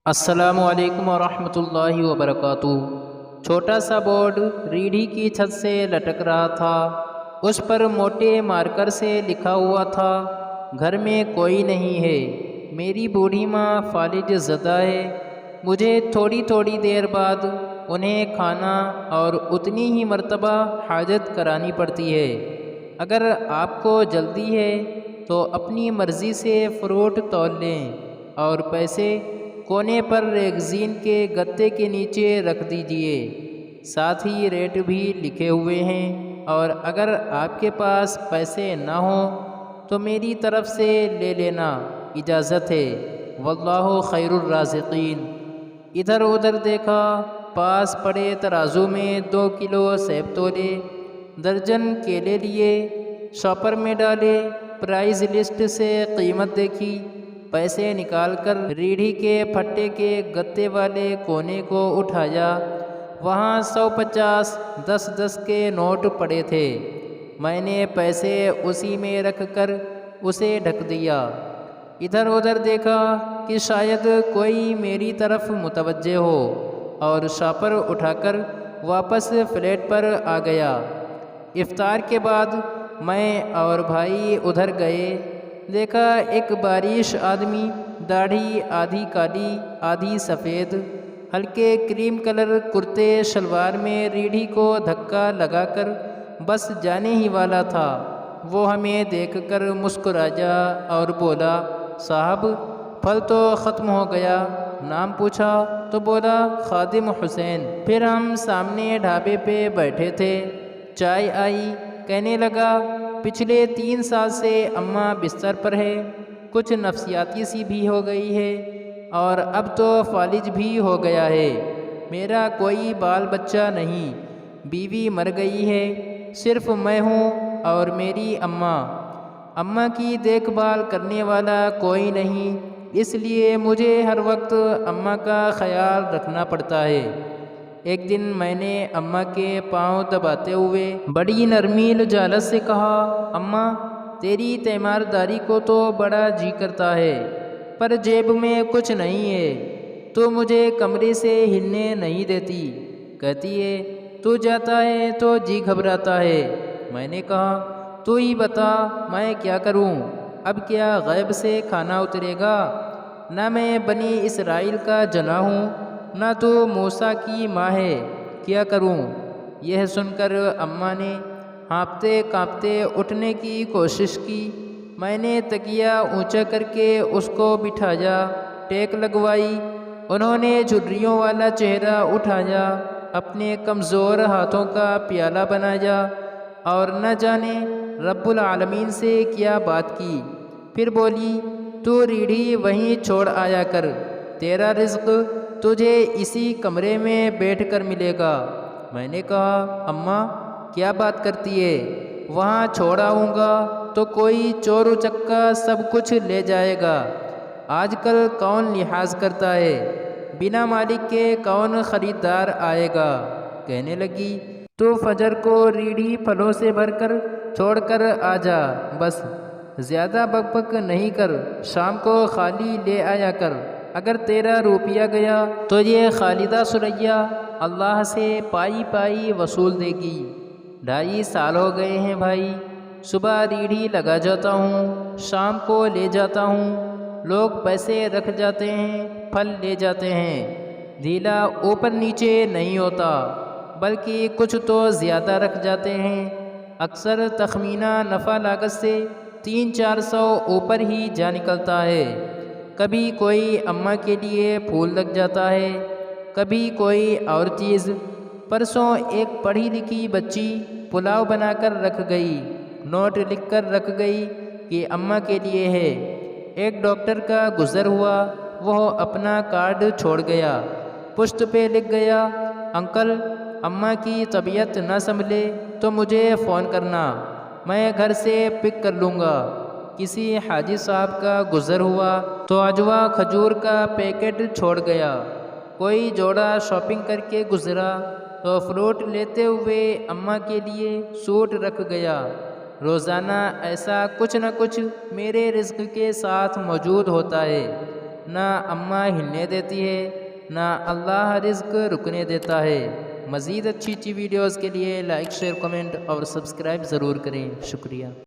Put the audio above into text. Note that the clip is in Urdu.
السلام علیکم ورحمۃ اللہ وبرکاتہ۔ چھوٹا سا بورڈ ریڑھی کی چھت سے لٹک رہا تھا۔ اس پر موٹے مارکر سے لکھا ہوا تھا، گھر میں کوئی نہیں ہے، میری بوڑھی ماں فالج زدہ ہے، مجھے تھوڑی تھوڑی دیر بعد انہیں کھانا اور اتنی ہی مرتبہ حاجت کرانی پڑتی ہے۔ اگر آپ کو جلدی ہے تو اپنی مرضی سے فروٹ تول لیں اور پیسے کونے پر ریگزین کے گتے کے نیچے رکھ دیجئے، ساتھ ہی ریٹ بھی لکھے ہوئے ہیں، اور اگر آپ کے پاس پیسے نہ ہوں تو میری طرف سے لے لینا، اجازت ہے، واللہ خیر الرازقین۔ ادھر ادھر دیکھا، پاس پڑے ترازو میں 2 کلو سیب تولے، درجن کیلے لیے، شاپر میں ڈالے، پرائز لسٹ سے قیمت دیکھی، پیسے نکال کر ریڑھی کے پھٹے کے گتے والے کونے کو اٹھایا، وہاں 150 10 کے نوٹ پڑے تھے۔ میں نے پیسے اسی میں رکھ کر اسے ڈھک دیا۔ ادھر ادھر دیکھا کہ شاید کوئی میری طرف متوجہ ہو، اور شاپر اٹھا کر واپس فلیٹ پر آ گیا۔ افطار کے بعد میں اور بھائی ادھر گئے، دیکھا ایک باریش آدمی، داڑھی آدھی کالی آدھی سفید، ہلکے کریم کلر کرتے شلوار میں ریڑھی کو دھکا لگا کر بس جانے ہی والا تھا۔ وہ ہمیں دیکھ کر مسکرایا اور بولا، صاحب پھل تو ختم ہو گیا؟ نام پوچھا تو بولا خادم حسین۔ پھر ہم سامنے ڈھابے پہ بیٹھے تھے، چائے آئی، کہنے لگا پچھلے 3 سال سے اماں بستر پر ہے، کچھ نفسیاتی سی بھی ہو گئی ہے، اور اب تو فالج بھی ہو گیا ہے، میرا کوئی بال بچہ نہیں، بیوی مر گئی ہے، صرف میں ہوں اور میری اماں کی دیکھ بھال کرنے والا کوئی نہیں، اس لیے مجھے ہر وقت اماں کا خیال رکھنا پڑتا ہے۔ ایک دن میں نے اماں کے پاؤں دباتے ہوئے بڑی نرمی لجالت سے کہا، اماں تیری تیمارداری کو تو بڑا جی کرتا ہے، پر جیب میں کچھ نہیں ہے، تو مجھے کمرے سے ہلنے نہیں دیتی، کہتی ہے تو جاتا ہے تو جی گھبراتا ہے۔ میں نے کہا تو ہی بتا میں کیا کروں، اب کیا غیب سے کھانا اترے گا؟ نہ میں بنی اسرائیل کا جنا ہوں، نہ تو موسیٰ کی ماں ہے، کیا کروں؟ یہ سن کر اماں نے ہانپتے کانپتے اٹھنے کی کوشش کی۔ میں نے تکیہ اونچا کر کے اس کو بٹھایا، ٹیک لگوائی، انہوں نے جھرریوں والا چہرہ اٹھایا، اپنے کمزور ہاتھوں کا پیالہ بنایا، اور نہ جانے رب العالمین سے کیا بات کی۔ پھر بولی، تو ریڑھی وہیں چھوڑ آیا کر، تیرا رزق تجھے اسی کمرے میں بیٹھ کر ملے گا۔ میں نے کہا، اماں کیا بات کرتی ہے، وہاں چھوڑ آؤں گا تو کوئی چور اچکا سب کچھ لے جائے گا، آج کل کون لحاظ کرتا ہے، بنا مالک کے کون خریدار آئے گا؟ کہنے لگی، تو فجر کو ریڑھی پھلوں سے بھر کر چھوڑ کر آ جا، بس زیادہ بک بک نہیں کر، شام کو خالی لے آیا کر، اگر تیرا روپیہ گیا تو یہ خالدہ ثریا اللہ سے پائی پائی وصول دے گی۔ 2.5 سال ہو گئے ہیں بھائی، صبح ریڑھی لگا جاتا ہوں، شام کو لے جاتا ہوں، لوگ پیسے رکھ جاتے ہیں، پھل لے جاتے ہیں، دھیلا اوپر نیچے نہیں ہوتا، بلکہ کچھ تو زیادہ رکھ جاتے ہیں، اکثر تخمینہ نفع لاگت سے 300-400 اوپر ہی جا نکلتا ہے۔ کبھی کوئی اماں کے لیے پھول لگ جاتا ہے، کبھی کوئی اور چیز۔ پرسوں ایک پڑھی لکھی بچی پلاؤ بنا کر رکھ گئی، نوٹ لکھ کر رکھ گئی کہ اماں کے لیے ہے۔ ایک ڈاکٹر کا گزر ہوا، وہ اپنا کارڈ چھوڑ گیا، پشت پہ لکھ گیا، انکل اماں کی طبیعت نہ سنبھلے تو مجھے فون کرنا، میں گھر سے پک کر لوں گا۔ کسی حاجی صاحب کا گزر ہوا تو اجوا کھجور کا پیکٹ چھوڑ گیا۔ کوئی جوڑا شاپنگ کر کے گزرا تو فروٹ لیتے ہوئے اماں کے لیے سوٹ رکھ گیا۔ روزانہ ایسا کچھ نہ کچھ میرے رزق کے ساتھ موجود ہوتا ہے۔ نہ اماں ہلنے دیتی ہے، نہ اللہ رزق رکنے دیتا ہے۔ مزید اچھی ویڈیوز کے لیے لائک، شیئر، کمنٹ اور سبسکرائب ضرور کریں۔ شکریہ۔